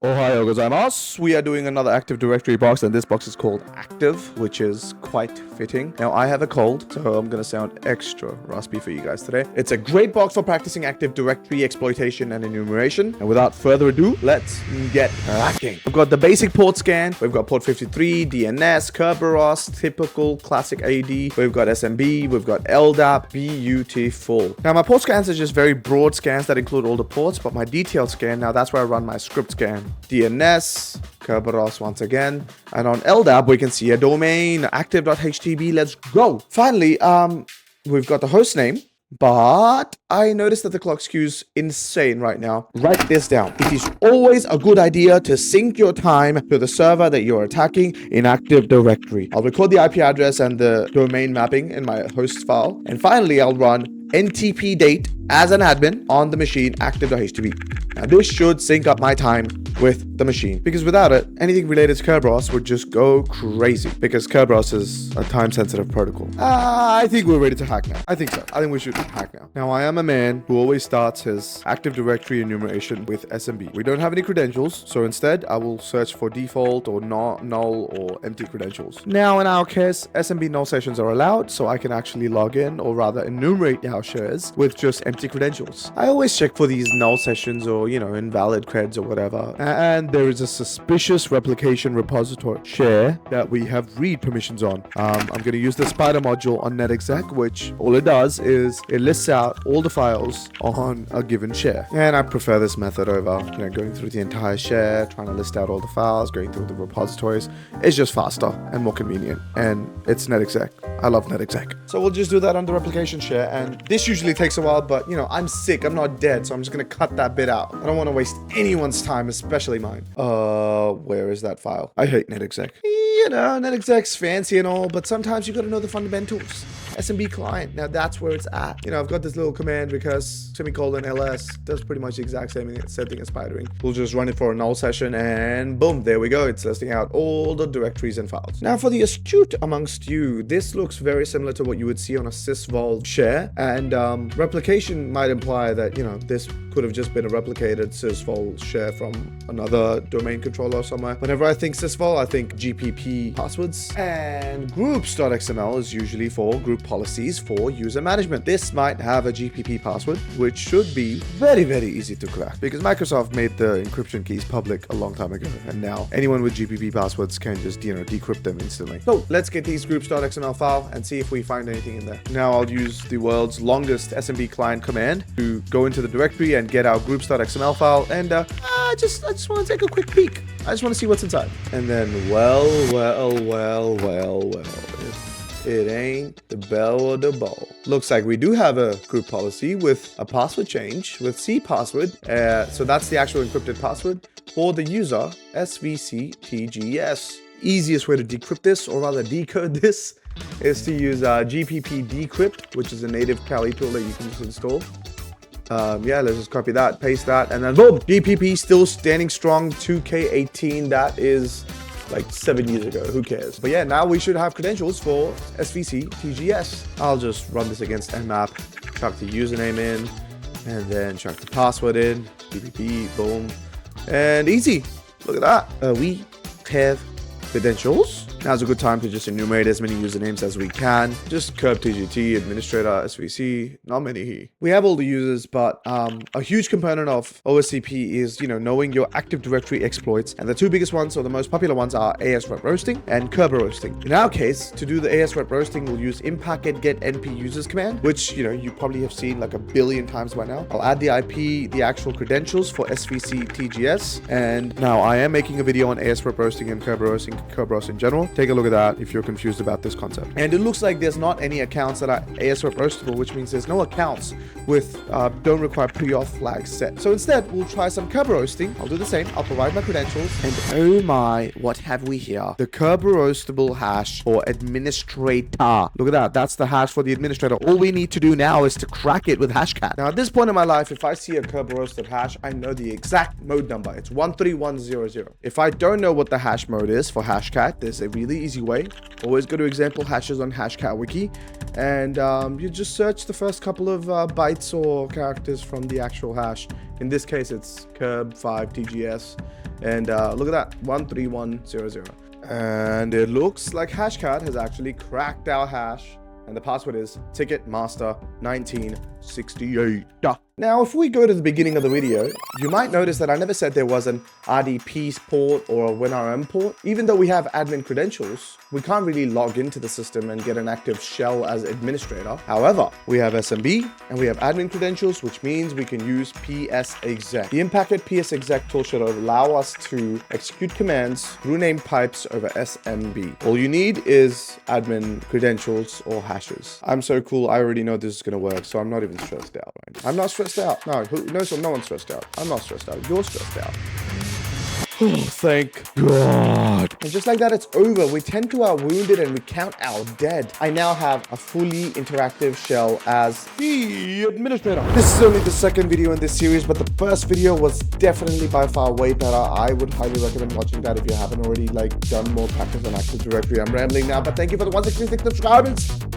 Ohio gozaimasu. We are doing another Active Directory box, and this box is called Active, which is quite fitting. Now, I have a cold, so I'm going to sound extra raspy for you guys today. It's a great box for practicing Active Directory exploitation and enumeration. And without further ado, let's get cracking. We've got the basic port scan. We've got port 53, DNS, Kerberoasting, typical classic AD. We've got SMB. We've got LDAP. Beautiful. Now, my port scans are just very broad scans that include all the ports, but my detailed scan, now that's where I run my script scan. DNS, Kerberoasting once again, and on LDAP we can see a domain, active.htb. Let's go. Finally, we've got the host name, but I noticed that the clock skews insane right now. Write this down. It is always a good idea to sync your time to the server that you're attacking in Active Directory. I'll record the IP address and the domain mapping in my host file, and finally I'll run NTP date as an admin on the machine active.htb. Now this should sync up my time with the machine, because without it, anything related to Kerberoasting would just go crazy, because Kerberoasting is a time-sensitive protocol. I think we're ready to hack now. I think so. I think we should hack now. Now, I am a man who always starts his Active Directory enumeration with SMB. We don't have any credentials, so instead, I will search for default or null or empty credentials. Now, in our case, SMB Null Sessions are allowed, so I can actually log in, or rather enumerate our shares with just empty credentials. I always check for these null sessions or, invalid creds or whatever. And there is a suspicious replication repository share that we have read permissions on. I'm going to use the spider module on netexec, which all it does is it lists out all the files on a given share. And I prefer this method over, going through the entire share, trying to list out all the files, going through the repositories. It's just faster and more convenient. And it's netexec. I love netexec. So we'll just do that on the replication share. And this usually takes a while, but I'm sick. I'm not dead. So I'm just going to cut that bit out. I don't want to waste anyone's time, especially mine. Where is that file? I hate netexec. netexec's fancy and all, but sometimes you got to know the fundamentals. SMB client, now that's where it's at. I've got this little command because /ls does pretty much the exact same thing as spidering. We'll just run it for a null session and boom, there we go. It's listing out all the directories and files. Now for the astute amongst you, this looks very similar to what you would see on a sysvol share, and replication might imply that, this could have just been a replicated sysvol share from another domain controller somewhere. Whenever I think sysvol, I think GPPPasswords, and groups.xml is usually for group policies for user management. This might have a GPP password, which should be very, very easy to crack, because Microsoft made the encryption keys public a long time ago, and now anyone with GPP passwords can just, decrypt them instantly. So let's get these groups.xml file and see if we find anything in there. Now I'll use the world's longest SMB client command to go into the directory and get our groups.xml file, and I just want to take a quick peek. I just want to see what's inside. And then, well, if it ain't the bell or the ball. Looks like we do have a group policy with a password change with C password. So that's the actual encrypted password for the user, svctgs. Easiest way to decrypt this, or rather decode this, is to use GPP decrypt, which is a native Kali tool that you can just install. Let's just copy that, paste that, and then boom, GPP still standing strong, 2K18. That is like 7 years ago, who cares? But yeah, now we should have credentials for svctgs. I'll just run this against Nmap, chuck the username in, and then chuck the password in, GPP, boom, and easy. Look at that. We have credentials. Now's a good time to just enumerate as many usernames as we can. Just kerb_tgt, administrator, svc, not many. We have all the users, but a huge component of OSCP is, knowing your Active Directory exploits. And the two biggest ones, or the most popular ones, are AS_reproasting and Kerberoasting. In our case, to do the AS_reproasting, we'll use impacket get np users command, which, you probably have seen like a billion times by now. I'll add the IP, the actual credentials for svctgs. And now I am making a video on AS_reproasting and Kerberoasting in general. Take a look at that if you're confused about this concept. And it looks like there's not any accounts that are AS_reproastable, which means there's no accounts with don't require pre-auth flags set. So instead, we'll try some Kerberoasting. I'll do the same. I'll provide my credentials. And oh my, what have we here? The Kerberoastable hash for administrator. Look at that. That's the hash for the administrator. All we need to do now is to crack it with hashcat. Now, at this point in my life, if I see a Kerberoasted hash, I know the exact mode number. It's 13100. If I don't know what the hash mode is for hashcat, there's a really easy way. Always go to example hashes on hashcat wiki, and you just search the first couple of bytes or characters from the actual hash. In this case, it's kerb5tgs, And look at that, 13100. And it looks like Hashcat has actually cracked our hash. And the password is Ticketmaster1968. Now, if we go to the beginning of the video, you might notice that I never said there was an RDP port or a WinRM port. Even though we have admin credentials, we can't really log into the system and get an active shell as administrator. However, we have SMB and we have admin credentials, which means we can use PSexec. The impacted PSexec tool should allow us to execute commands through name pipes over SMB. All you need is admin credentials or hashes. I'm so cool. I already know this is going to work, so I'm not even stressed out. Right? I'm not stressed out. No, no one's stressed out. I'm not stressed out. You're stressed out. Oh, thank God. And just like that, it's over. We tend to our wounded and we count our dead. I now have a fully interactive shell as the administrator. This is only the second video in this series, but the first video was definitely by far way better. I would highly recommend watching that if you haven't already done more practice on Active Directory. I'm rambling now, but thank you for the 166 subscribers.